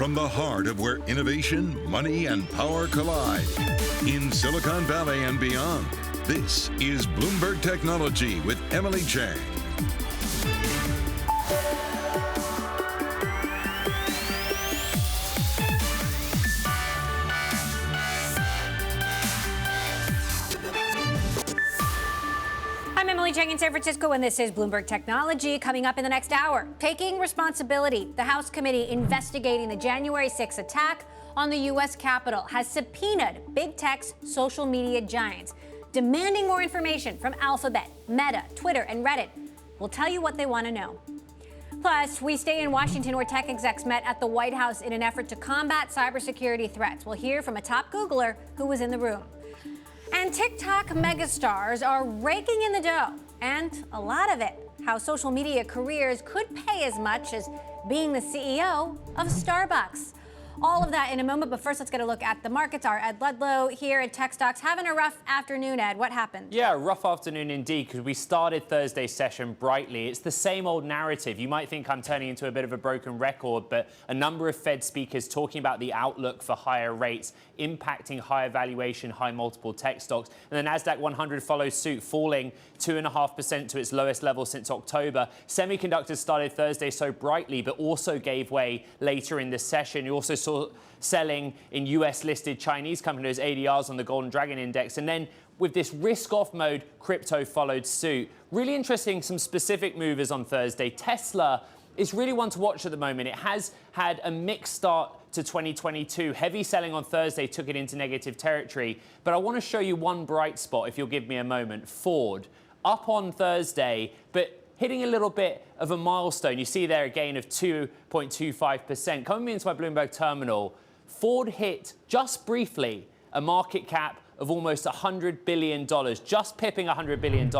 from the heart of where innovation, money, and power collide. In Silicon Valley and beyond, this is Bloomberg Technology with Emily Chang. I'm Emily Chang in San Francisco, and this is Bloomberg Technology. Coming up in the next hour, taking responsibility. The House committee investigating the January 6th attack on the U.S. Capitol has subpoenaed big tech's social media giants, demanding more information from Alphabet, Meta, Twitter, and Reddit. We'll tell you what they want to know. Plus, we stay in Washington, where tech execs met at the White House in an effort to combat cybersecurity threats. We'll hear from a top Googler who was in the room. And TikTok megastars are raking in the dough, and a lot of it. How social media careers could pay as much as being the CEO of Starbucks. All of that in a moment, but first let's get a look at the markets. Our Ed Ludlow here at Tech Stocks. Having a rough afternoon, Ed. What happened? Yeah, rough afternoon indeed, because we started Thursday's session brightly. It's the same old narrative. You might think I'm turning into a bit of a broken record, but a number of Fed speakers talking about the outlook for higher rates impacting higher valuation, high multiple tech stocks. And the NASDAQ 100 follows suit, falling 2.5% to its lowest level since October. Semiconductors started Thursday so brightly, but also gave way later in the session. You also saw selling in US-listed Chinese companies, ADRs on the Golden Dragon Index. And then with this risk-off mode, crypto followed suit. Really interesting, some specific movers on Thursday. Tesla is really one to watch at the moment. It has had a mixed start to 2022. Heavy selling on Thursday took it into negative territory. But I want to show you one bright spot, if you'll give me a moment. Ford, up on Thursday, but hitting a little bit of a milestone. You see there a gain of 2.25%. Coming into my Bloomberg terminal, Ford hit, just briefly, a market cap of almost $100 billion, just pipping $100 billion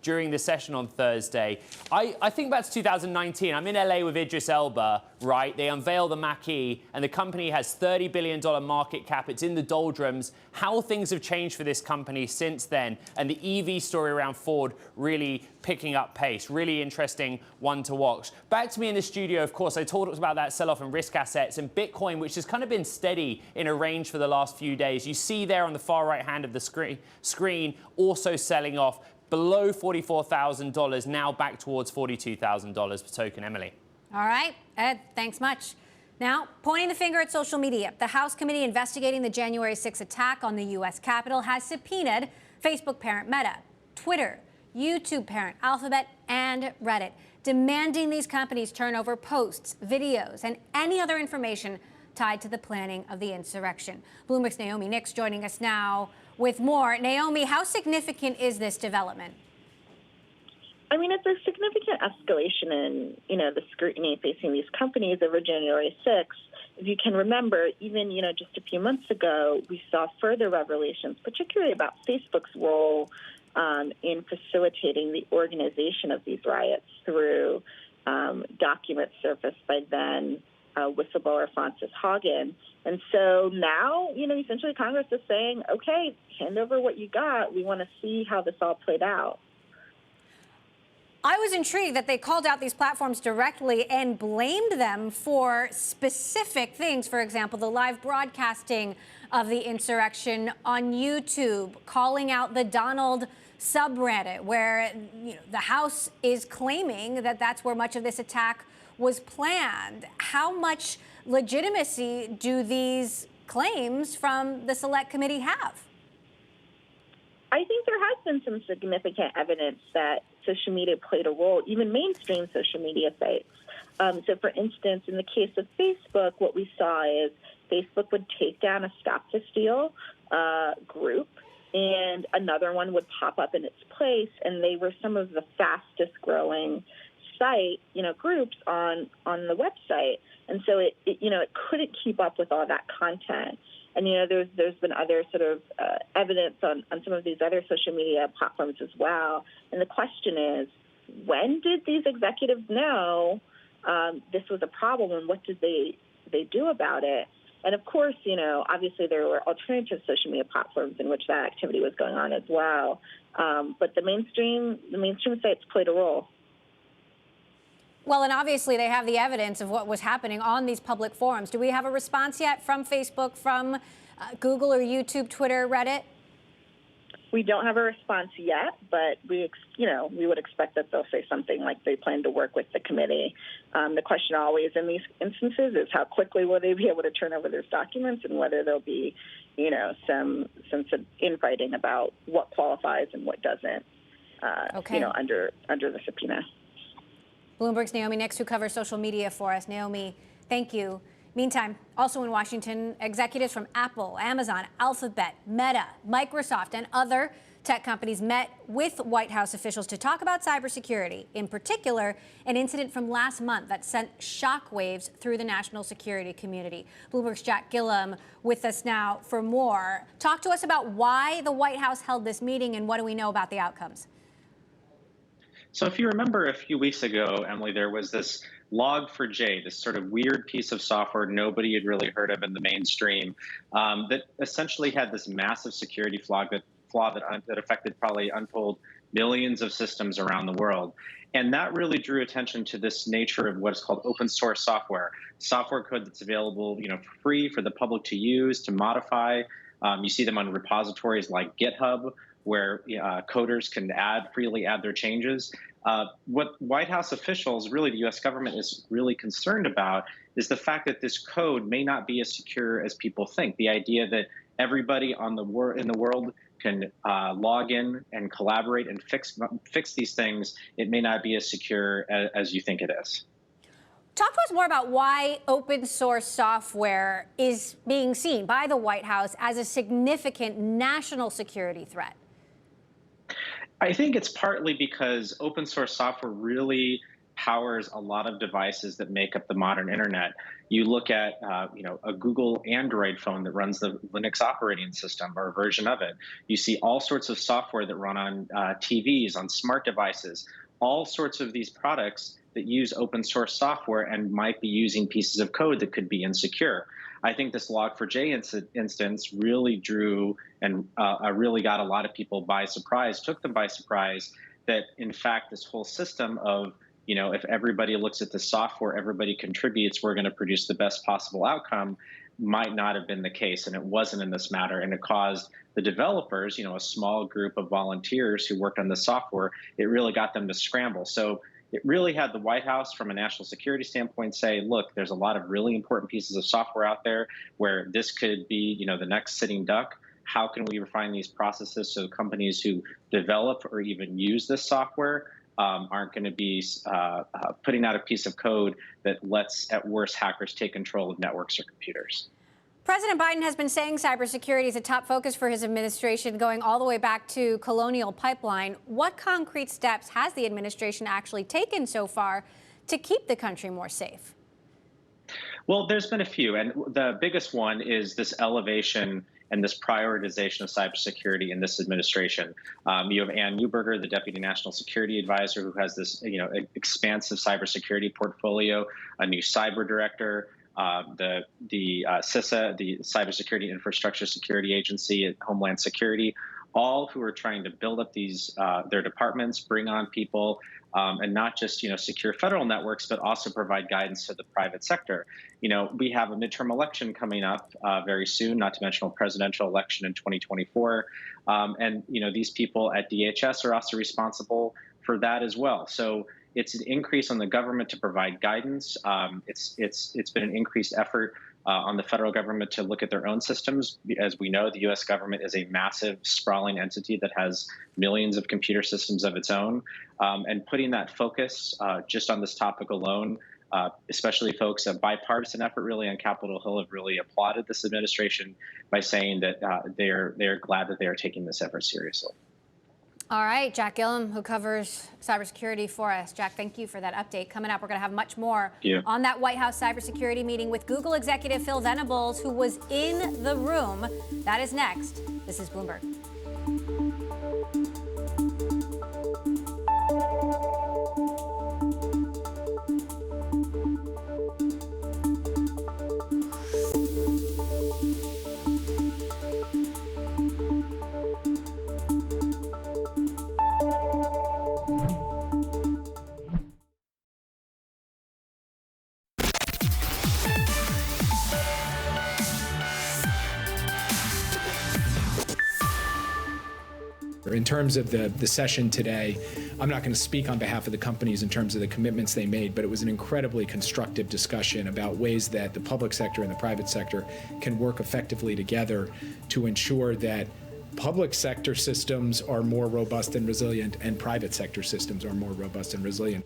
during the session on Thursday. I think back to 2019. I'm in LA with Idris Elba, right? They unveil the Mach-E, and the company has $30 billion market cap. It's in the doldrums. How things have changed for this company since then, and the EV story around Ford really picking up pace. Really interesting one to watch. Back to me in the studio, of course, I talked about that sell-off in risk assets and Bitcoin, which has kind of been steady in a range for the last few days. You see there on the far right hand of the screen, also selling off below $44,000, now back towards $42,000 per token. Emily. All right, Ed, thanks much. Now, pointing the finger at social media, the House committee investigating the January 6th attack on the U.S. Capitol has subpoenaed Facebook parent Meta, Twitter, YouTube parent Alphabet, and Reddit, demanding these companies turn over posts, videos, and any other information tied to the planning of the insurrection. Bloomberg's Naomi Nix joining us now with more. Naomi, how significant is this development? I mean, it's a significant escalation in, the scrutiny facing these companies over January 6th. If you can remember, even, just a few months ago, we saw further revelations, particularly about Facebook's role in facilitating the organization of these riots through documents surfaced by then whistleblower Frances Haugen. And so now, essentially Congress is saying, okay, hand over what you got. We want to see how this all played out. I was intrigued that they called out these platforms directly and blamed them for specific things. For example, the live broadcasting of the insurrection on YouTube, calling out the Donald subreddit, where the House is claiming that that's where much of this attack was planned. How much legitimacy do these claims from the Select Committee have? I think there has been some significant evidence that social media played a role, even mainstream social media sites. So, for instance, in the case of Facebook, what we saw is Facebook would take down a Stop the Steal group, and another one would pop up in its place, and they were some of the fastest growing groups on the website. And so it couldn't keep up with all that content. And, there's been other sort of evidence on some of these other social media platforms as well. And the question is, when did these executives know this was a problem, and what did they do about it? And of course, obviously there were alternative social media platforms in which that activity was going on as well. But the mainstream sites played a role. Well, and obviously they have the evidence of what was happening on these public forums. Do we have a response yet from Facebook, from Google or YouTube, Twitter, Reddit? We don't have a response yet, but we would expect that they'll say something like they plan to work with the committee. The question always in these instances is how quickly will they be able to turn over those documents, and whether there'll be, some sense of infighting about what qualifies and what doesn't, under the subpoena. Bloomberg's Naomi Nix, who covers social media for us. Naomi, thank you. Meantime, also in Washington, executives from Apple, Amazon, Alphabet, Meta, Microsoft, and other tech companies met with White House officials to talk about cybersecurity, in particular, an incident from last month that sent shockwaves through the national security community. Bloomberg's Jack Gillum with us now for more. Talk to us about why the White House held this meeting and what do we know about the outcomes? So if you remember a few weeks ago, Emily, there was this Log4j, this sort of weird piece of software nobody had really heard of in the mainstream, that essentially had this massive security flaw that affected probably untold millions of systems around the world. And that really drew attention to this nature of what is called open source software code that's available, for free for the public to use, to modify. You see them on repositories like GitHub, where coders can freely add their changes. What White House officials, really the U.S. government, is really concerned about is the fact that this code may not be as secure as people think. The idea that everybody in the world can log in and collaborate and fix these things, it may not be as secure as you think it is. Talk to us more about why open source software is being seen by the White House as a significant national security threat. I think it's partly because open source software really powers a lot of devices that make up the modern internet. You look at, a Google Android phone that runs the Linux operating system or a version of it. You see all sorts of software that run on TVs, on smart devices, all sorts of these products that use open source software and might be using pieces of code that could be insecure. I think this Log4j instance really drew and really got a lot of people by surprise, took them by surprise, that in fact this whole system of, if everybody looks at the software, everybody contributes, we're going to produce the best possible outcome, might not have been the case. And it wasn't in this matter. And it caused the developers, a small group of volunteers who worked on the software, it really got them to scramble. So it really had the White House, from a national security standpoint, say, look, there's a lot of really important pieces of software out there where this could be, the next sitting duck. How can we refine these processes so companies who develop or even use this software aren't going to be putting out a piece of code that lets, at worst, hackers take control of networks or computers? President Biden has been saying cybersecurity is a top focus for his administration, going all the way back to Colonial Pipeline. What concrete steps has the administration actually taken so far to keep the country more safe? Well, there's been a few, and the biggest one is this elevation and this prioritization of cybersecurity in this administration. You have Ann Neuberger, the Deputy National Security Advisor, who has this expansive cybersecurity portfolio, a new cyber director, the CISA, the Cybersecurity Infrastructure Security Agency at Homeland Security, all who are trying to build up these their departments, bring on people, and not just secure federal networks, but also provide guidance to the private sector. We have a midterm election coming up very soon, not to mention a presidential election in 2024, and these people at DHS are also responsible for that as well. So it's an increase on the government to provide guidance. It's been an increased effort on the federal government to look at their own systems. As we know, the U.S. government is a massive, sprawling entity that has millions of computer systems of its own. And putting that focus just on this topic alone, especially folks, a bipartisan effort really on Capitol Hill, have really applauded this administration by saying that they're glad that they are taking this effort seriously. All right, Jack Gillum, who covers cybersecurity for us. Jack, thank you for that update. Coming up, we're going to have much more on that White House cybersecurity meeting with Google executive Phil Venables, who was in the room. That is next. This is Bloomberg. In terms of the session today, I'm not going to speak on behalf of the companies in terms of the commitments they made, but it was an incredibly constructive discussion about ways that the public sector and the private sector can work effectively together to ensure that public sector systems are more robust and resilient and private sector systems are more robust and resilient.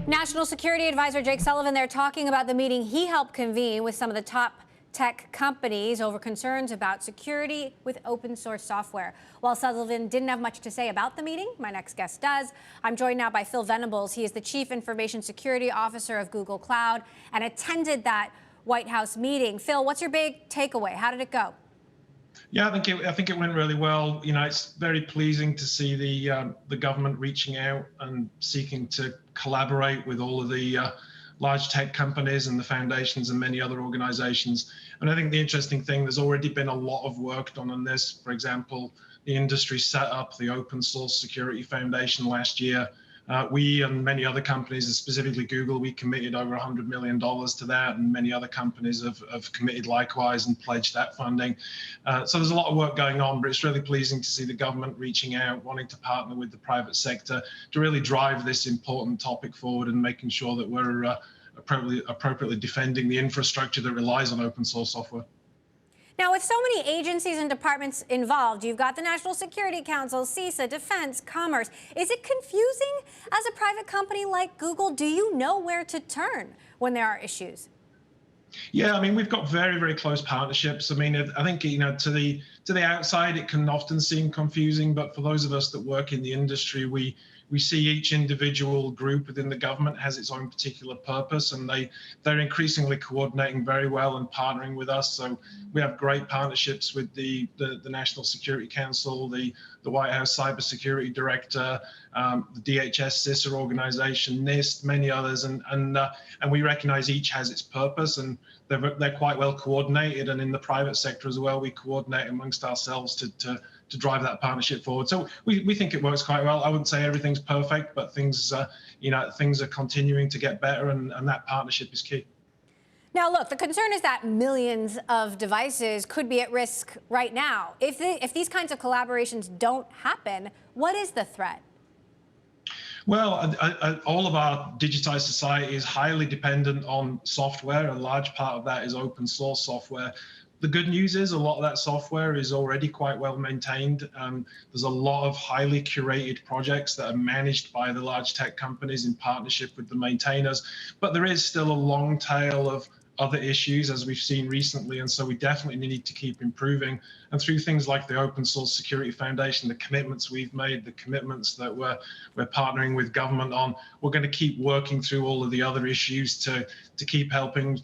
National Security Advisor Jake Sullivan there talking about the meeting he helped convene with some of the top tech companies over concerns about security with open source software. While Sullivan didn't have much to say about the meeting, my next guest does. I'm joined now by Phil Venables. He is the Chief Information Security Officer of Google Cloud and attended that White House meeting. Phil, what's your big takeaway? How did it go? Yeah, I think it went really well. You know, it's very pleasing to see the government reaching out and seeking to collaborate with all of the large tech companies and the foundations and many other organizations. And I think the interesting thing, there's already been a lot of work done on this. For example, the industry set up the Open Source Security Foundation last year. We and many other companies, specifically Google, we committed over $100 million to that, and many other companies have committed likewise and pledged that funding. So there's a lot of work going on, but it's really pleasing to see the government reaching out, wanting to partner with the private sector to really drive this important topic forward and making sure that we're appropriately defending the infrastructure that relies on open source software. Now, with so many agencies and departments involved, you've got the National Security Council, CISA, Defense, Commerce. Is it confusing as a private company like Google? Do you know where to turn when there are issues? Yeah, I mean, we've got very, very close partnerships. I mean, I think, you know, to the outside, it can often seem confusing, but for those of us that work in the industry, we see each individual group within the government has its own particular purpose, and they're increasingly coordinating very well and partnering with us. So we have great partnerships with the National Security Council, the White House Cybersecurity Director, the DHS CISA organization, NIST, many others, and we recognize each has its purpose, and they're quite well coordinated. And in the private sector as well, we coordinate amongst ourselves to drive that partnership forward. So we think it works quite well. I wouldn't say everything's perfect, but things are continuing to get better, and that partnership is key. Now, look, the concern is that millions of devices could be at risk right now. If these kinds of collaborations don't happen, what is the threat? Well, all of our digitized society is highly dependent on software. A large part of that is open source software. The good news is a lot of that software is already quite well maintained. There's a lot of highly curated projects that are managed by the large tech companies in partnership with the maintainers, but there is still a long tail of other issues, as we've seen recently, and so we definitely need to keep improving. And through things like the Open Source Security Foundation, the commitments we've made, the commitments that we're partnering with government on, we're going to keep working through all of the other issues to keep helping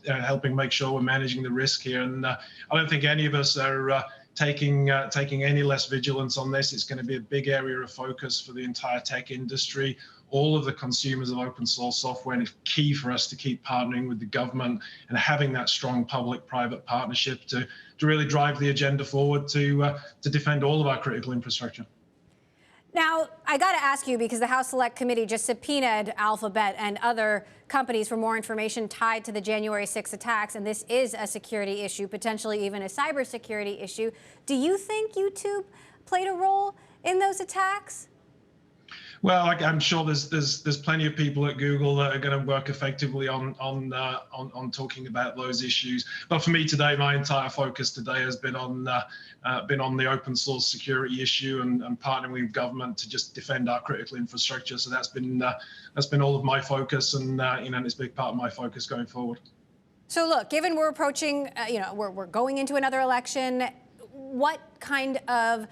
make sure we're managing the risk here. And I don't think any of us are taking any less vigilance on this. It's going to be a big area of focus for the entire tech industry, all of the consumers of open source software, and it's key for us to keep partnering with the government and having that strong public-private partnership to really drive the agenda forward to defend all of our critical infrastructure. Now, I got to ask you, because the House Select Committee just subpoenaed Alphabet and other companies for more information tied to the January 6 attacks, and this is a security issue, potentially even a cybersecurity issue. Do you think YouTube played a role in those attacks? Well, I'm sure there's plenty of people at Google that are going to work effectively on talking about those issues. But for me today, my entire focus today has been on the open source security issue and partnering with government to just defend our critical infrastructure. So that's been all of my focus, and it's a big part of my focus going forward. So look, given we're approaching, we're going into another election, what kind of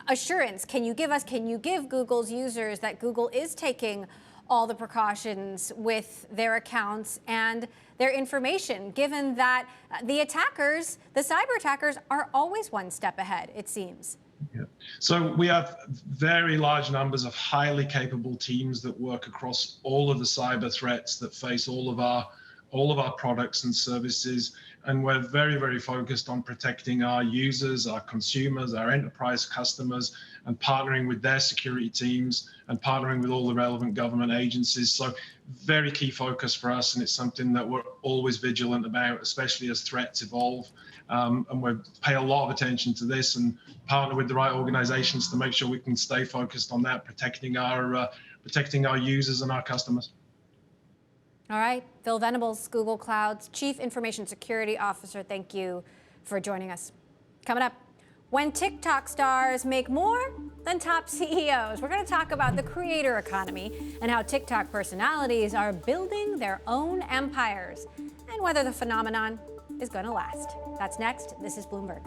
assurance can you give us? Can you give Google's users that Google is taking all the precautions with their accounts and their information, given that the attackers, the cyber attackers, are always one step ahead, it seems? Yeah. So we have very large numbers of highly capable teams that work across all of the cyber threats that face all of our all of our products and services. And we're very, very focused on protecting our users, our consumers, our enterprise customers, and partnering with their security teams and partnering with all the relevant government agencies. So very key focus for us, and it's something that we're always vigilant about, especially as threats evolve. And we pay a lot of attention to this and partner with the right organizations to make sure we can stay focused on that, protecting our users and our customers. All right, Phil Venables, Google Cloud's Chief Information Security Officer, thank you for joining us. Coming up, when TikTok stars make more than top CEOs, we're going to talk about the creator economy and how TikTok personalities are building their own empires and whether the phenomenon is going to last. That's next. This is Bloomberg.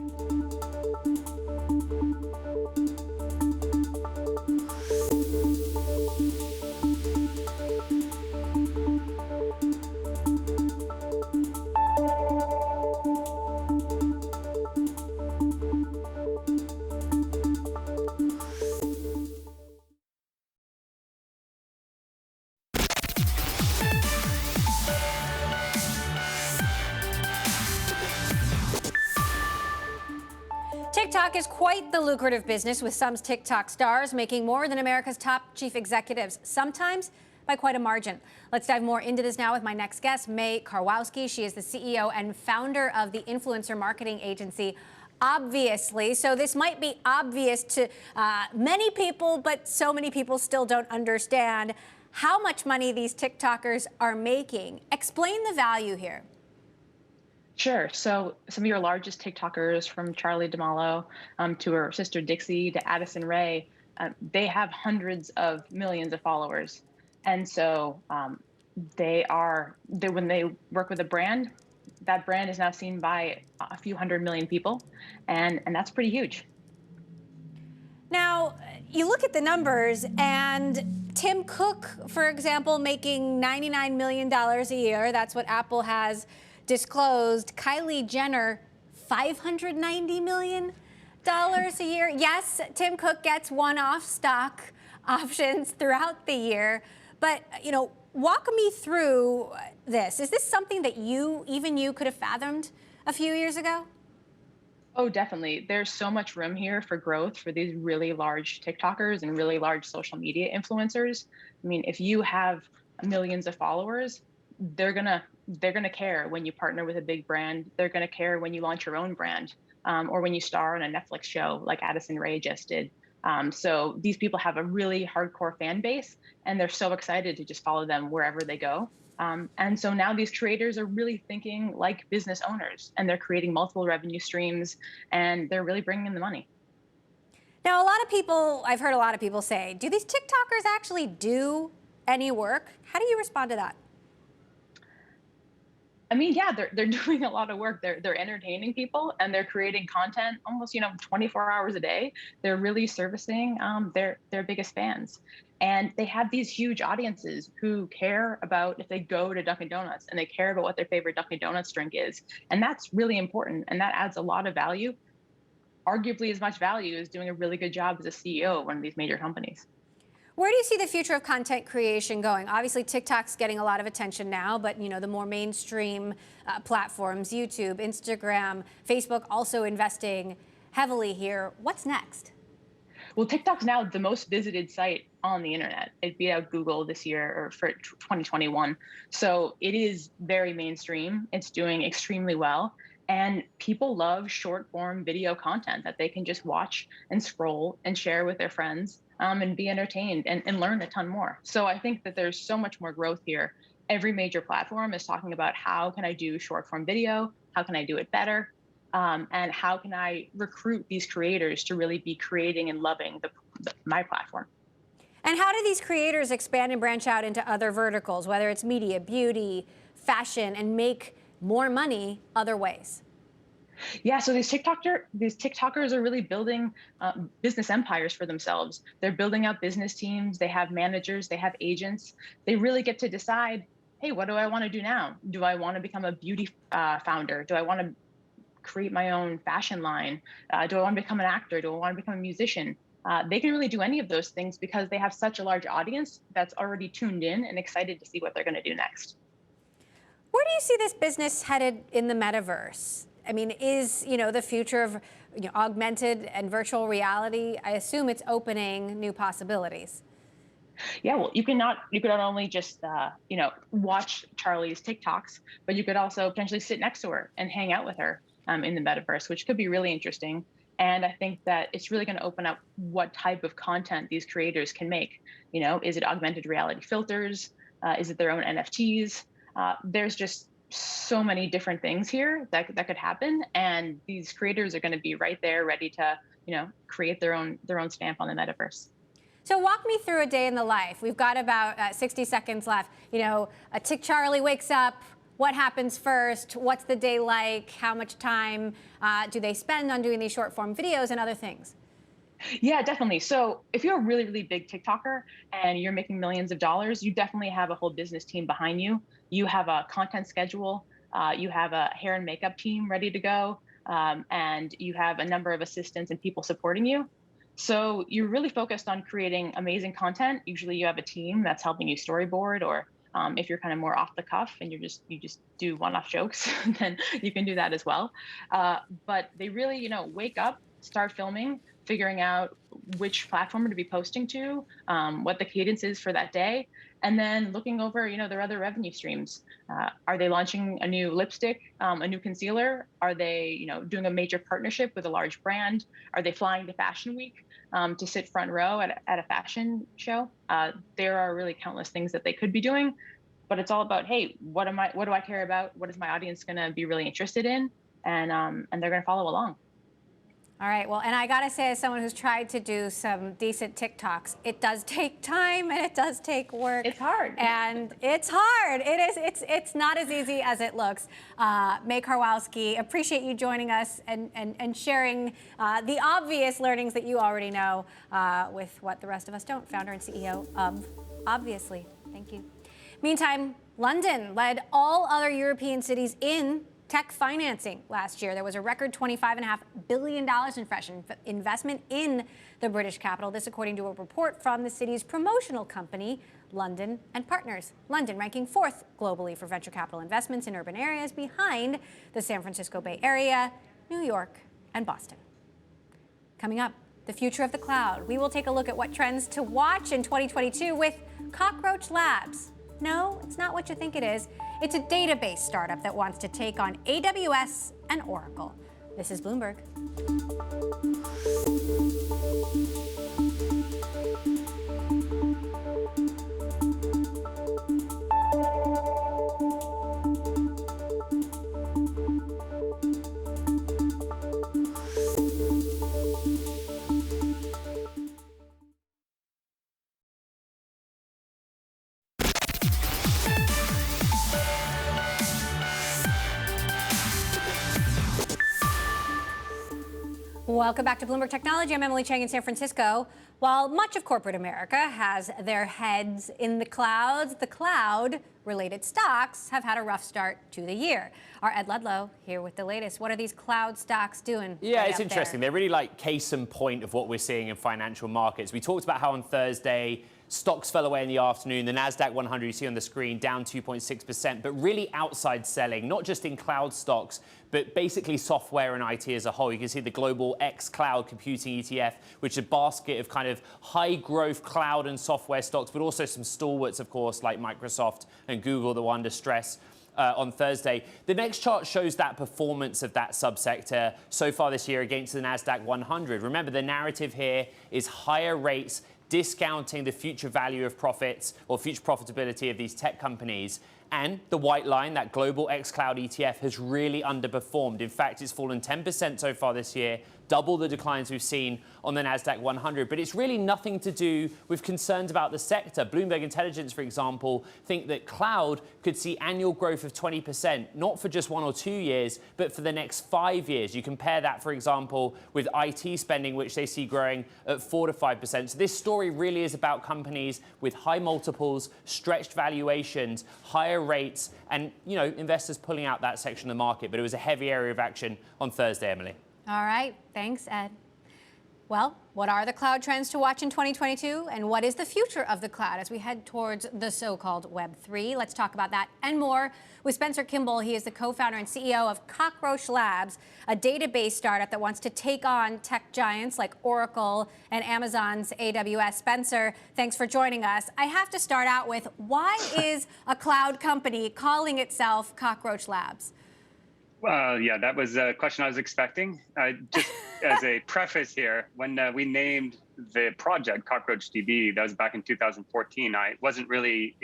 TikTok is quite the lucrative business, with some TikTok stars making more than America's top chief executives, sometimes by quite a margin. Let's dive more into this now with my next guest, May Karwowski. She is the CEO and founder of the influencer marketing agency Obviously. So this might be obvious to many people, but so many people still don't understand how much money these TikTokers are making. Explain the value here. Sure. So some of your largest TikTokers, from Charlie D'Amelio to her sister Dixie to Addison Rae, they have hundreds of millions of followers. And so when they work with a brand, that brand is now seen by a few 100 million people. And that's pretty huge. Now, you look at the numbers, and Tim Cook, for example, making $99 million a year. That's what Apple has disclosed. Kylie Jenner, $590 million a year. Yes, Tim Cook gets one-off stock options throughout the year. But, walk me through this. Is this something that even you could have fathomed a few years ago? Oh, definitely. There's so much room here for growth for these really large TikTokers and really large social media influencers. I mean, if you have millions of followers, they're gonna care when you partner with a big brand. They're gonna care when you launch your own brand, or when you star on a Netflix show like Addison Rae just did. So these people have a really hardcore fan base, and they're so excited to just follow them wherever they go. And so now these creators are really thinking like business owners, and they're creating multiple revenue streams, and they're really bringing in the money. Now, I've heard a lot of people say, do these TikTokers actually do any work? How do you respond to that? I mean, yeah, they're doing a lot of work. They're entertaining people, and they're creating content almost 24 hours a day. They're really servicing their biggest fans, and they have these huge audiences who care about if they go to Dunkin' Donuts, and they care about what their favorite Dunkin' Donuts drink is, and that's really important, and that adds a lot of value, arguably as much value as doing a really good job as a CEO of one of these major companies. Where do you see the future of content creation going? Obviously, TikTok's getting a lot of attention now, but the more mainstream platforms, YouTube, Instagram, Facebook, also investing heavily here. What's next? Well, TikTok's now the most visited site on the internet. It beat out Google this year, or for 2021. So it is very mainstream. It's doing extremely well. And people love short form video content that they can just watch and scroll and share with their friends. And be entertained and learn a ton more. So I think that there's so much more growth here. Every major platform is talking about, how can I do short form video? How can I do it better? And how can I recruit these creators to really be creating and loving my platform? And how do these creators expand and branch out into other verticals, whether it's media, beauty, fashion, and make more money other ways? Yeah, so these TikTokers are really building business empires for themselves. They're building out business teams. They have managers. They have agents. They really get to decide, hey, what do I want to do now? Do I want to become a beauty founder? Do I want to create my own fashion line? Do I want to become an actor? Do I want to become a musician? They can really do any of those things because they have such a large audience that's already tuned in and excited to see what they're going to do next. Where do you see this business headed in the metaverse? I mean, is, the future of augmented and virtual reality, I assume it's opening new possibilities. Yeah, well, you could not only just watch Charlie's TikToks, but you could also potentially sit next to her and hang out with her in the metaverse, which could be really interesting. And I think that it's really going to open up what type of content these creators can make. Is it augmented reality filters? Is it their own NFTs? There's just so many different things here that could happen, and these creators are going to be right there, ready to create their own stamp on the metaverse. So walk me through a day in the life. We've got about 60 seconds left. A Tick Charlie wakes up. What happens first? What's the day like? How much time do they spend on doing these short form videos and other things? Yeah, definitely. So if you're a really, really big TikToker and you're making millions of dollars, you definitely have a whole business team behind you. You have a content schedule. You have a hair and makeup team ready to go. And you have a number of assistants and people supporting you. So you're really focused on creating amazing content. Usually you have a team that's helping you storyboard, or if you're kind of more off the cuff and you just do one-off jokes, then you can do that as well. But they really, wake up, start filming, figuring out which platform to be posting to, what the cadence is for that day, and then looking over, their other revenue streams. Are they launching a new lipstick, a new concealer? Are they, doing a major partnership with a large brand? Are they flying to Fashion Week to sit front row at a fashion show? There are really countless things that they could be doing, but it's all about, hey, what do I care about? What is my audience going to be really interested in? And they're going to follow along. All right, well, and I gotta say, as someone who's tried to do some decent TikToks, it does take time and it does take work. It's hard. And it's hard. It's not as easy as it looks. May Karwowski, appreciate you joining us and sharing the obvious learnings that you already know with what the rest of us don't. Founder and CEO of Obviously. Thank you. Meantime, London led all other European cities in tech financing last year. There was a record $25.5 billion in fresh investment in the British capital. This according to a report from the city's promotional company, London and Partners. London ranking 4th globally for venture capital investments in urban areas, behind the San Francisco Bay Area, New York, and Boston. Coming up, the future of the cloud. We will take a look at what trends to watch in 2022 with Cockroach Labs. No, it's not what you think it is. It's a database startup that wants to take on AWS and Oracle. This is Bloomberg. Welcome back to Bloomberg Technology. I'm Emily Chang in San Francisco. While much of corporate America has their heads in the clouds, the cloud-related stocks have had a rough start to the year. Our Ed Ludlow here with the latest. What are these cloud stocks doing? Yeah, it's interesting. They're really like case in point of what we're seeing in financial markets. We talked about how on Thursday, stocks fell away in the afternoon. The NASDAQ 100, you see on the screen, down 2.6%, but really outside selling, not just in cloud stocks, but basically software and IT as a whole. You can see the global X-Cloud Computing ETF, which is a basket of kind of high-growth cloud and software stocks, but also some stalwarts, of course, like Microsoft and Google that were under stress on Thursday. The next chart shows that performance of that subsector so far this year against the NASDAQ 100. Remember, the narrative here is higher rates discounting the future value of profits or future profitability of these tech companies. And the white line, that global X-Cloud ETF, has really underperformed. In fact, it's fallen 10% so far this year, double the declines we've seen on the NASDAQ 100. But it's really nothing to do with concerns about the sector. Bloomberg Intelligence, for example, think that cloud could see annual growth of 20%, not for just 1 or 2 years, but for the next 5 years. You compare that, for example, with IT spending, which they see growing at 4 to 5%. So this story really is about companies with high multiples, stretched valuations, higher rates, and investors pulling out that section of the market. But it was a heavy area of action on Thursday, Emily. All right, thanks, Ed. Well, what are the cloud trends to watch in 2022? And what is the future of the cloud as we head towards the so-called Web3? Let's talk about that and more with Spencer Kimball. He is the co-founder and CEO of Cockroach Labs, a database startup that wants to take on tech giants like Oracle and Amazon's AWS. Spencer, thanks for joining us. I have to start out with, why is a cloud company calling itself Cockroach Labs? Yeah, that was a question I was expecting. Just as a preface here, when we named the project CockroachDB, that was back in 2014, I wasn't really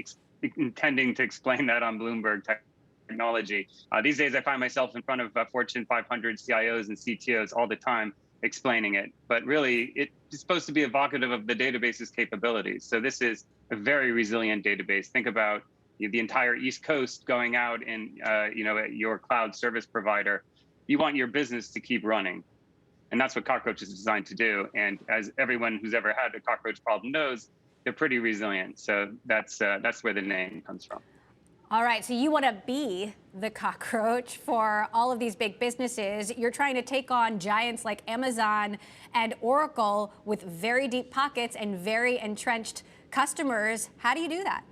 intending to explain that on Bloomberg Technology. These days, I find myself in front of Fortune 500 CIOs and CTOs all the time explaining it. But really, it's supposed to be evocative of the database's capabilities. So this is a very resilient database. Think about the entire East Coast going out and your cloud service provider. You want your business to keep running, and that's what Cockroach is designed to do. And as everyone who's ever had a cockroach problem knows, they're pretty resilient. So that's where the name comes from. All right, so you want to be the cockroach for all of these big businesses. You're trying to take on giants like Amazon and Oracle with very deep pockets and very entrenched customers. How do you do that?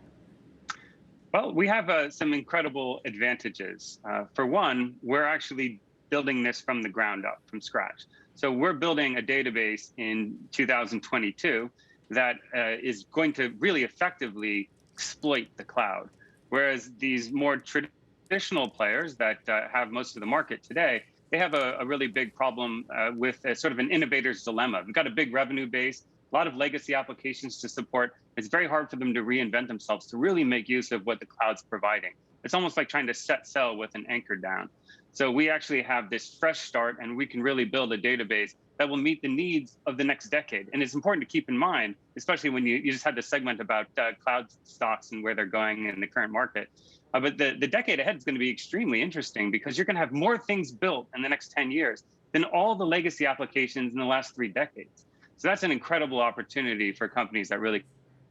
Well, we have some incredible advantages. For one, we're actually building this from the ground up, from scratch. So we're building a database in 2022 that is going to really effectively exploit the cloud. Whereas these more traditional players that have most of the market today, they have a really big problem with sort of an innovator's dilemma. We've got a big revenue base, a lot of legacy applications to support. It's very hard for them to reinvent themselves, to really make use of what the cloud's providing. It's almost like trying to set sail with an anchor down. So we actually have this fresh start, and we can really build a database that will meet the needs of the next decade. And it's important to keep in mind, especially when you just had the segment about cloud stocks and where they're going in the current market. But the decade ahead is going to be extremely interesting because you're going to have more things built in the next 10 years than all the legacy applications in the last 3 decades. So that's an incredible opportunity for companies that really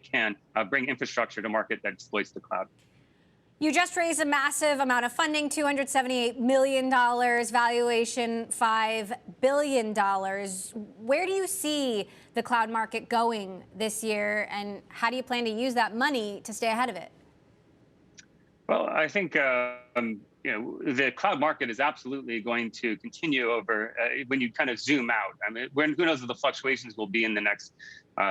can bring infrastructure to market that exploits the cloud. You just raised a massive amount of funding, $278 million, valuation $5 billion. Where do you see the cloud market going this year, and how do you plan to use that money to stay ahead of it? Well, I think the cloud market is absolutely going to continue over when you kind of zoom out. I mean, who knows what the fluctuations will be in the next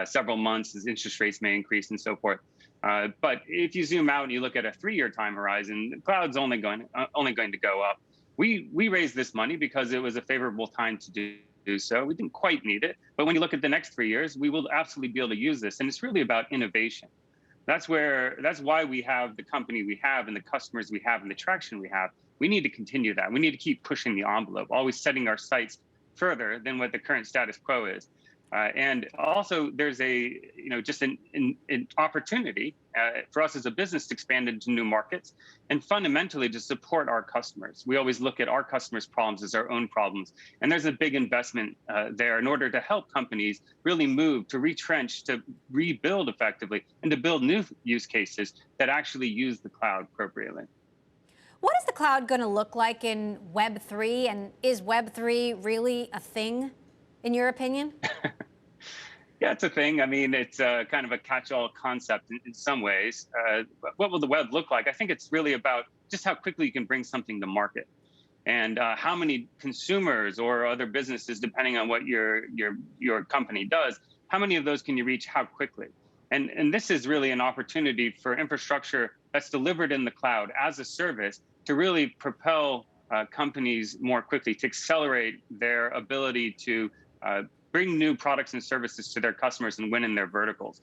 several months as interest rates may increase and so forth. But if you zoom out and you look at a 3-year time horizon, the cloud's only going to go up. We raised this money because it was a favorable time to do so. We didn't quite need it, but when you look at the next 3 years, we will absolutely be able to use this, and it's really about innovation. That's why we have the company we have and the customers we have and the traction we have. We need to continue that. We need to keep pushing the envelope, always setting our sights further than what the current status quo is. And also, there's just an opportunity for us as a business to expand into new markets and fundamentally to support our customers. We always look at our customers' problems as our own problems. And there's a big investment there in order to help companies really move, to retrench, to rebuild effectively, and to build new use cases that actually use the cloud appropriately. What is the cloud going to look like in Web3? And is Web3 really a thing, in your opinion? Yeah, it's a thing. I mean, it's kind of a catch-all concept in some ways. What will the web look like? I think it's really about just how quickly you can bring something to market, and how many consumers or other businesses, depending on what your company does, how many of those can you reach, how quickly? And this is really an opportunity for infrastructure that's delivered in the cloud as a service to really propel companies more quickly, to accelerate their ability to bring new products and services to their customers and win in their verticals.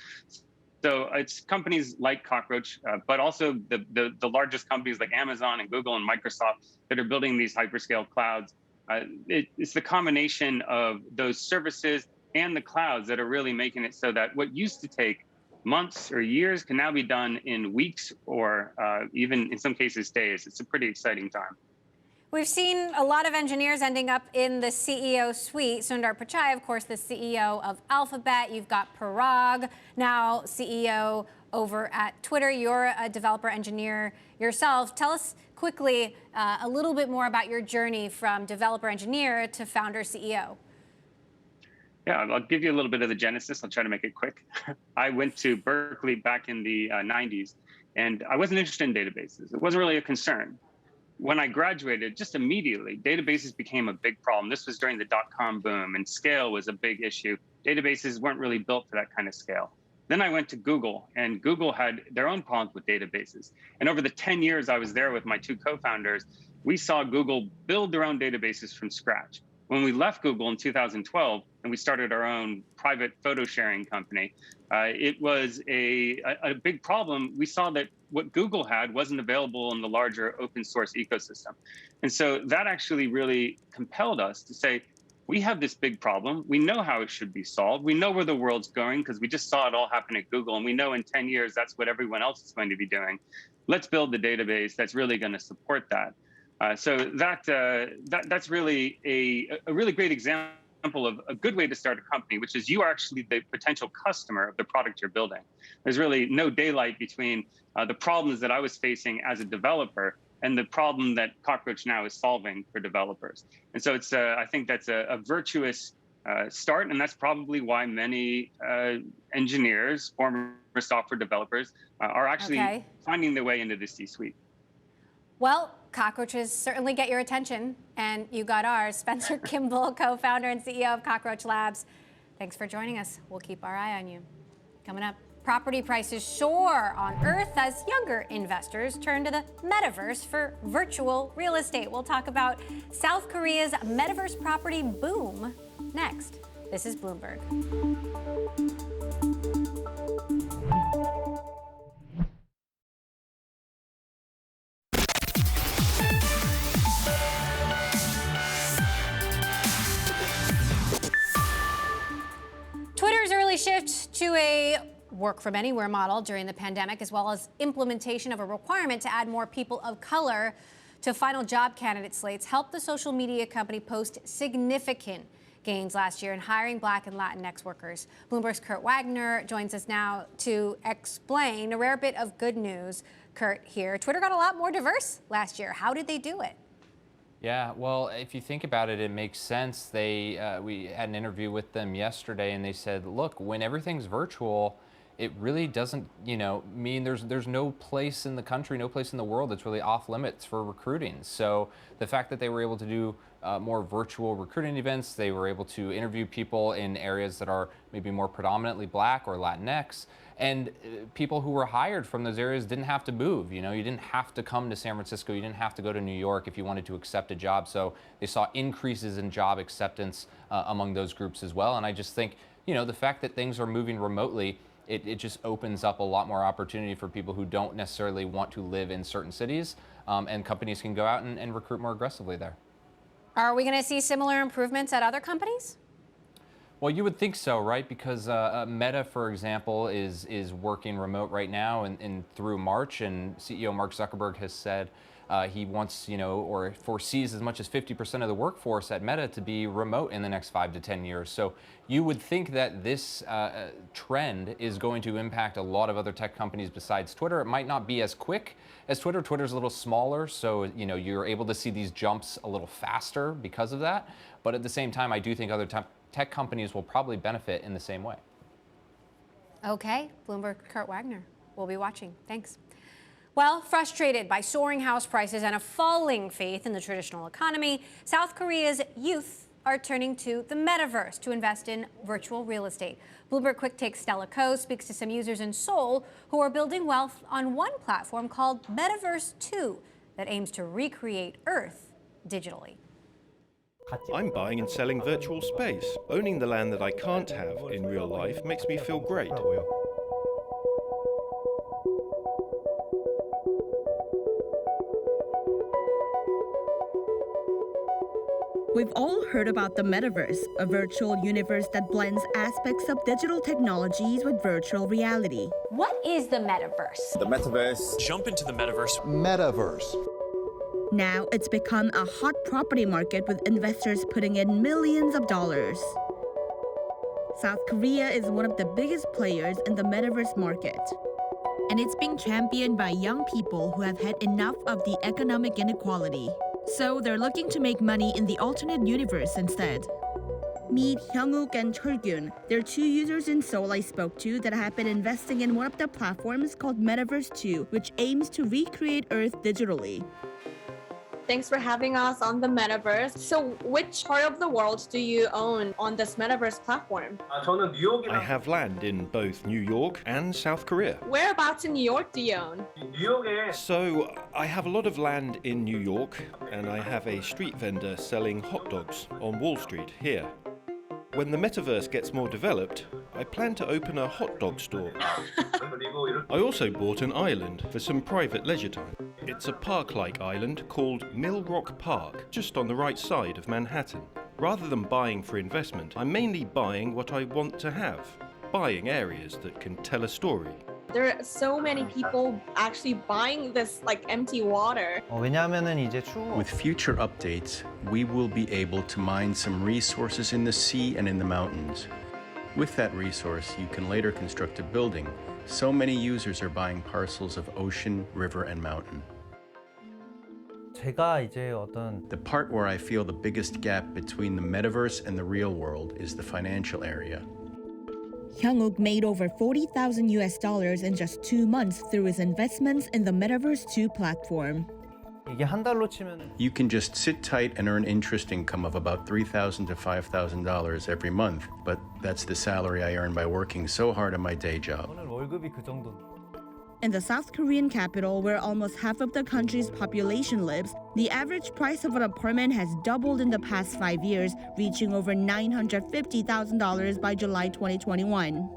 So it's companies like Cockroach, but also the largest companies like Amazon and Google and Microsoft that are building these hyperscale clouds. It's the combination of those services and the clouds that are really making it so that what used to take months or years can now be done in weeks or even in some cases days. It's a pretty exciting time. We've seen a lot of engineers ending up in the CEO suite. Sundar Pichai, of course, the CEO of Alphabet. You've got Parag, now CEO over at Twitter. You're a developer engineer yourself. Tell us quickly a little bit more about your journey from developer engineer to founder CEO. Yeah, I'll give you a little bit of the genesis. I'll try to make it quick. I went to Berkeley back in the 90s, and I wasn't interested in databases. It wasn't really a concern. When I graduated, just immediately, databases became a big problem. This was during the dot-com boom, and scale was a big issue. Databases weren't really built for that kind of scale. Then I went to Google, and Google had their own problems with databases. And over the 10 years I was there with my two co-founders, we saw Google build their own databases from scratch. When we left Google in 2012 and we started our own private photo sharing company, it was a big problem. We saw that what Google had wasn't available in the larger open source ecosystem. And so that actually really compelled us to say, we have this big problem. We know how it should be solved. We know where the world's going because we just saw it all happen at Google. And we know in 10 years, that's what everyone else is going to be doing. Let's build the database that's really going to support that. So that's really a really great example of a good way to start a company, which is you are actually the potential customer of the product you're building. There's really no daylight between the problems that I was facing as a developer and the problem that Cockroach now is solving for developers. And so it's I think that's a virtuous start, and that's probably why many engineers, former software developers, are actually finding their way into the C-suite. Well, cockroaches certainly get your attention, and you got ours. Spencer Kimball, co-founder and CEO of Cockroach Labs. Thanks for joining us. We'll keep our eye on you. Coming up, property prices soar on Earth as younger investors turn to the Metaverse for virtual real estate. We'll talk about South Korea's Metaverse property boom next. This is Bloomberg. Twitter's early shift to a work from anywhere model during the pandemic, as well as implementation of a requirement to add more people of color to final job candidate slates, helped the social media company post significant gains last year in hiring Black and Latinx workers. Bloomberg's Kurt Wagner joins us now to explain a rare bit of good news. Kurt here. Twitter got a lot more diverse last year. How did they do it? Yeah, well, if you think about it, it makes sense. We had an interview with them yesterday, and they said, look, when everything's virtual, it really doesn't, mean there's no place in the country, no place in the world that's really off limits for recruiting. So the fact that they were able to do more virtual recruiting events, they were able to interview people in areas that are maybe more predominantly Black or Latinx, and people who were hired from those areas didn't have to move. You didn't have to come to San Francisco. You didn't have to go to New York if you wanted to accept a job. So they saw increases in job acceptance among those groups as well. And I just think, the fact that things are moving remotely, it just opens up a lot more opportunity for people who don't necessarily want to live in certain cities, and companies can go out and recruit more aggressively there. Are we going to see similar improvements at other companies? Well, you would think so, right? Because Meta, for example, is working remote right now and through March, and CEO Mark Zuckerberg has said he wants, or foresees as much as 50% of the workforce at Meta to be remote in the next 5 to 10 years. So you would think that this trend is going to impact a lot of other tech companies besides Twitter. It might not be as quick as Twitter. Twitter's a little smaller, so you're able to see these jumps a little faster because of that. But at the same time, I do think other tech companies will probably benefit in the same way. Okay, Bloomberg, Kurt Wagner. We'll be watching. Thanks. Well, frustrated by soaring house prices and a falling faith in the traditional economy, South Korea's youth are turning to the Metaverse to invest in virtual real estate. Bloomberg Quick Take's Stella Ko speaks to some users in Seoul who are building wealth on one platform called Metaverse 2 that aims to recreate Earth digitally. I'm buying and selling virtual space. Owning the land that I can't have in real life makes me feel great. We've all heard about the Metaverse, a virtual universe that blends aspects of digital technologies with virtual reality. What is the Metaverse? The Metaverse. Jump into the Metaverse. Metaverse. Now it's become a hot property market with investors putting in millions of dollars. South Korea is one of the biggest players in the Metaverse market. And it's being championed by young people who have had enough of the economic inequality. So they're looking to make money in the alternate universe instead. Meet Hyungwook and Chulgyun. They're two users in Seoul I spoke to that have been investing in one of the platforms called Metaverse 2, which aims to recreate Earth digitally. Thanks for having us on the Metaverse. So which part of the world do you own on this Metaverse platform? I have land in both New York and South Korea. Whereabouts in New York do you own? So I have a lot of land in New York, and I have a street vendor selling hot dogs on Wall Street here. When the metaverse gets more developed, I plan to open a hot dog store. I also bought an island for some private leisure time. It's a park-like island called Mill Rock Park, just on the right side of Manhattan. Rather than buying for investment, I'm mainly buying what I want to have, buying areas that can tell a story. There are so many people actually buying this like empty water. With future updates, we will be able to mine some resources in the sea and in the mountains. With that resource, you can later construct a building. So many users are buying parcels of ocean, river, and mountain. The part where I feel the biggest gap between the metaverse and the real world is the financial area. Hyungwook made over $40,000 in just 2 months through his investments in the Metaverse 2 platform. You can just sit tight and earn interest income of about $3,000 to $5,000 every month, but that's the salary I earn by working so hard on my day job. In the South Korean capital, where almost half of the country's population lives, the average price of an apartment has doubled in the past 5 years, reaching over $950,000 by July 2021.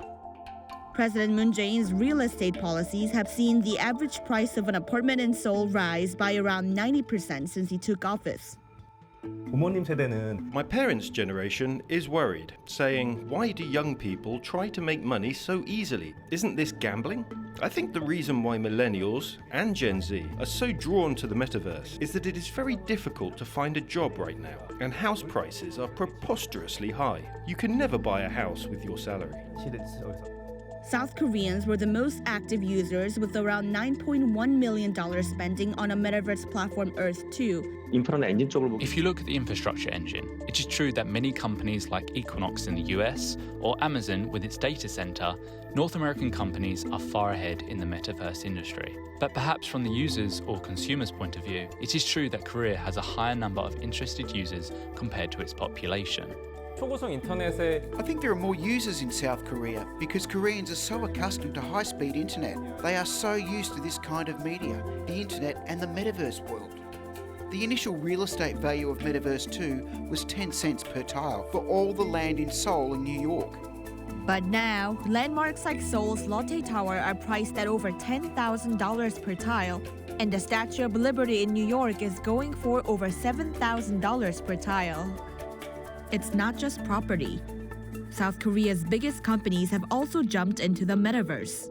President Moon Jae-in's real estate policies have seen the average price of an apartment in Seoul rise by around 90% since he took office. My parents' generation is worried, saying, why do young people try to make money so easily? Isn't this gambling? I think the reason why millennials and Gen Z are so drawn to the metaverse is that it is very difficult to find a job right now, and house prices are preposterously high. You can never buy a house with your salary. South Koreans were the most active users, with around $9.1 million spending on a metaverse platform Earth 2. If you look at the infrastructure engine, it is true that many companies like Equinox in the US or Amazon with its data center, North American companies are far ahead in the metaverse industry. But perhaps from the users or consumers' point of view, it is true that Korea has a higher number of interested users compared to its population. I think there are more users in South Korea because Koreans are so accustomed to high-speed internet. They are so used to this kind of media, the internet and the metaverse world. The initial real estate value of Metaverse 2 was 10 cents per tile for all the land in Seoul and New York. But now, landmarks like Seoul's Lotte Tower are priced at over $10,000 per tile, and the Statue of Liberty in New York is going for over $7,000 per tile. It's not just property. South Korea's biggest companies have also jumped into the metaverse.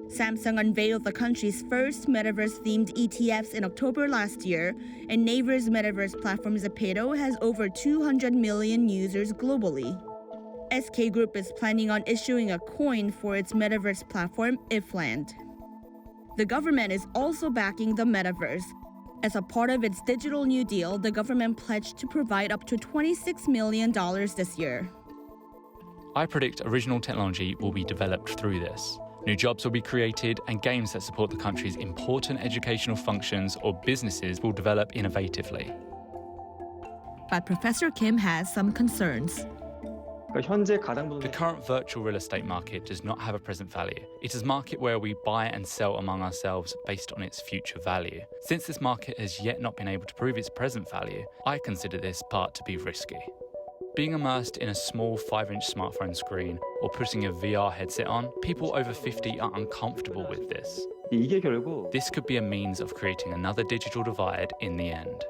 Samsung unveiled the country's first metaverse-themed ETFs in October last year, and Naver's metaverse platform Zepeto has over 200 million users globally. SK Group is planning on issuing a coin for its metaverse platform, Ifland. The government is also backing the metaverse. As a part of its Digital New Deal, the government pledged to provide up to $26 million this year. I predict original technology will be developed through this. New jobs will be created, and games that support the country's important educational functions or businesses will develop innovatively. But Professor Kim has some concerns. The current virtual real estate market does not have a present value. It is a market where we buy and sell among ourselves based on its future value. Since this market has yet not been able to prove its present value, I consider this part to be risky. Being immersed in a small 5-inch smartphone screen or putting a VR headset on, people over 50 are uncomfortable with this. This could be a means of creating another digital divide in the end.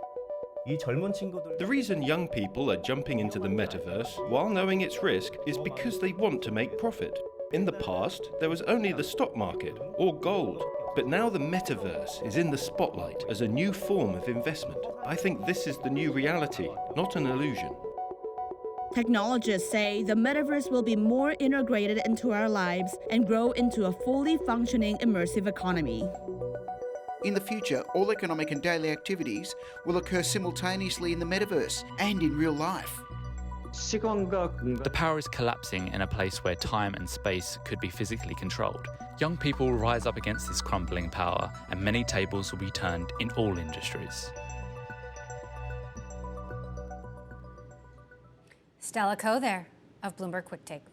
The reason young people are jumping into the metaverse while knowing its risk is because they want to make profit. In the past, there was only the stock market or gold, but now the metaverse is in the spotlight as a new form of investment. I think this is the new reality, not an illusion. Technologists say the metaverse will be more integrated into our lives and grow into a fully functioning immersive economy. In the future, all economic and daily activities will occur simultaneously in the metaverse and in real life. The power is collapsing in a place where time and space could be physically controlled. Young people will rise up against this crumbling power, and many tables will be turned in all industries. Stella Ko there of Bloomberg Quick Take.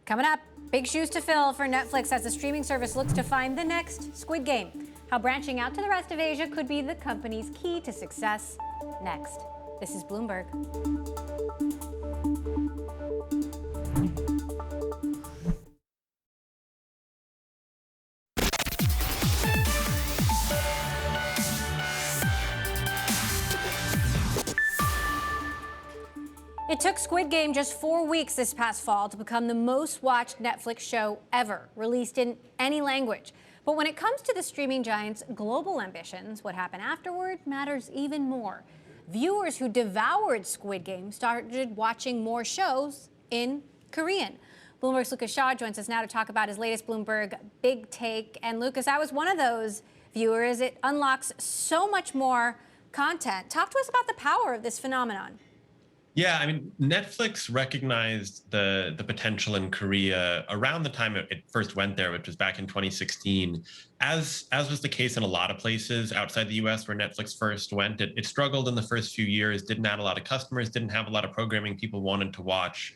Coming up, big shoes to fill for Netflix as the streaming service looks to find the next Squid Game. How branching out to the rest of Asia could be the company's key to success. Next, this is Bloomberg. It took Squid Game just 4 weeks this past fall to become the most watched Netflix show ever, released in any language. But when it comes to the streaming giant's global ambitions, what happened afterward matters even more. Viewers who devoured Squid Game started watching more shows in Korean. Bloomberg's Lucas Shaw joins us now to talk about his latest Bloomberg Big Take. And Lucas, I was one of those viewers. It unlocks so much more content. Talk to us about the power of this phenomenon. Yeah, I mean, Netflix recognized the potential in Korea around the time it first went there, which was back in 2016. As was the case in a lot of places outside the US where Netflix first went, it struggled in the first few years, didn't add a lot of customers, didn't have a lot of programming people wanted to watch.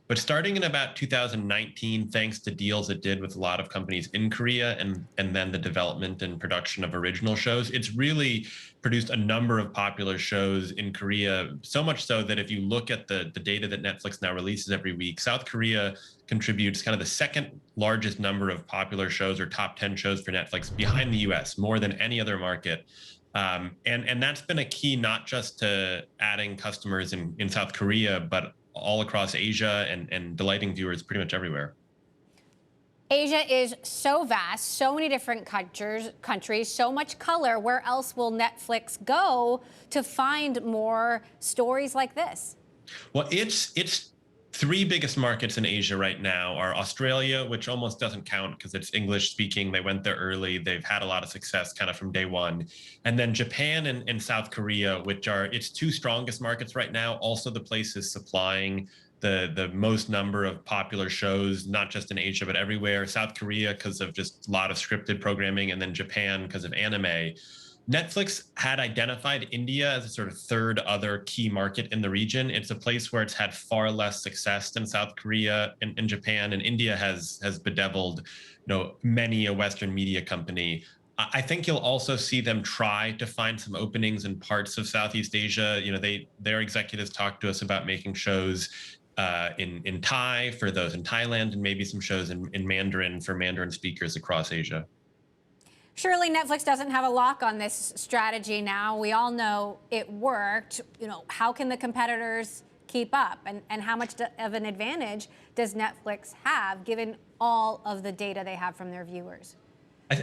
But starting in about 2019, thanks to deals it did with a lot of companies in Korea and then the development and production of original shows, it's really produced a number of popular shows in Korea, so much so that if you look at the data that Netflix now releases every week, South Korea contributes kind of the second largest number of popular shows or top 10 shows for Netflix behind the US, more than any other market. And that's been a key not just to adding customers in South Korea, but all across Asia and delighting viewers pretty much everywhere. Asia is so vast, so many different countries, so much color. Where else will Netflix go to find more stories like this? Well, its three biggest markets in Asia right now are Australia, which almost doesn't count because it's English speaking. They went there early. They've had a lot of success kind of from day one. And then Japan and South Korea, which are its two strongest markets right now, also the places supplying the most number of popular shows, not just in Asia, but everywhere. South Korea because of just a lot of scripted programming, and then Japan because of anime. Netflix had identified India as a sort of third other key market in the region. It's a place where it's had far less success than South Korea and Japan, and India has bedeviled, many a Western media company. I think you'll also see them try to find some openings in parts of Southeast Asia. Their executives talked to us about making shows in Thai for those in Thailand, and maybe some shows in Mandarin for Mandarin speakers across Asia. Surely Netflix doesn't have a lock on this strategy now. We all know it worked. How can the competitors keep up? And how much of an advantage does Netflix have given all of the data they have from their viewers?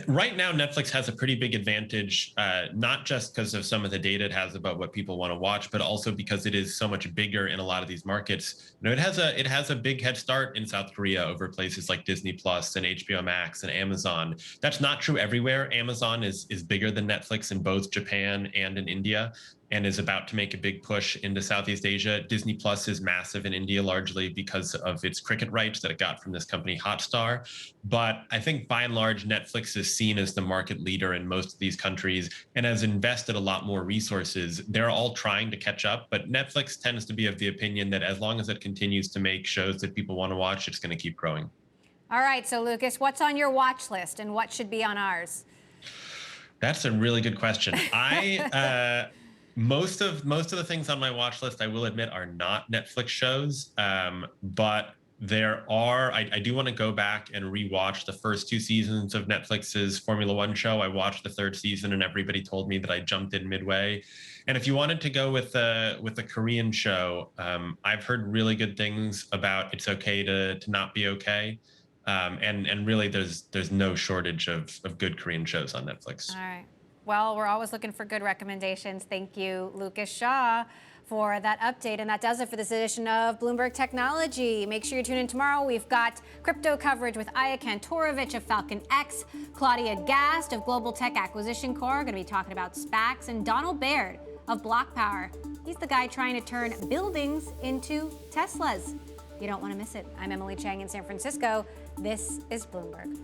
Right now, Netflix has a pretty big advantage, not just because of some of the data it has about what people want to watch, but also because it is so much bigger in a lot of these markets. It has a big head start in South Korea over places like Disney Plus and HBO Max and Amazon. That's not true everywhere. Amazon is bigger than Netflix in both Japan and in India, and is about to make a big push into Southeast Asia. Disney Plus is massive in India, largely because of its cricket rights that it got from this company Hotstar. But I think by and large, Netflix is seen as the market leader in most of these countries and has invested a lot more resources. They're all trying to catch up, but Netflix tends to be of the opinion that as long as it continues to make shows that people want to watch, it's going to keep growing. All right, so Lucas, what's on your watch list and what should be on ours? That's a really good question. Most of the things on my watch list, I will admit, are not Netflix shows, but there are. I do want to go back and rewatch the first two seasons of Netflix's Formula One show. I watched the third season, and everybody told me that I jumped in midway. And if you wanted to go with a Korean show, I've heard really good things about It's Okay to Not Be Okay, and really there's no shortage of good Korean shows on Netflix. All right. Well, we're always looking for good recommendations. Thank you, Lucas Shaw, for that update. And that does it for this edition of Bloomberg Technology. Make sure you tune in tomorrow. We've got crypto coverage with Aya Kantorovich of Falcon X, Claudia Gast of Global Tech Acquisition Corp. Going to be talking about SPACs, and Donald Baird of Block Power. He's the guy trying to turn buildings into Teslas. You don't want to miss it. I'm Emily Chang in San Francisco. This is Bloomberg.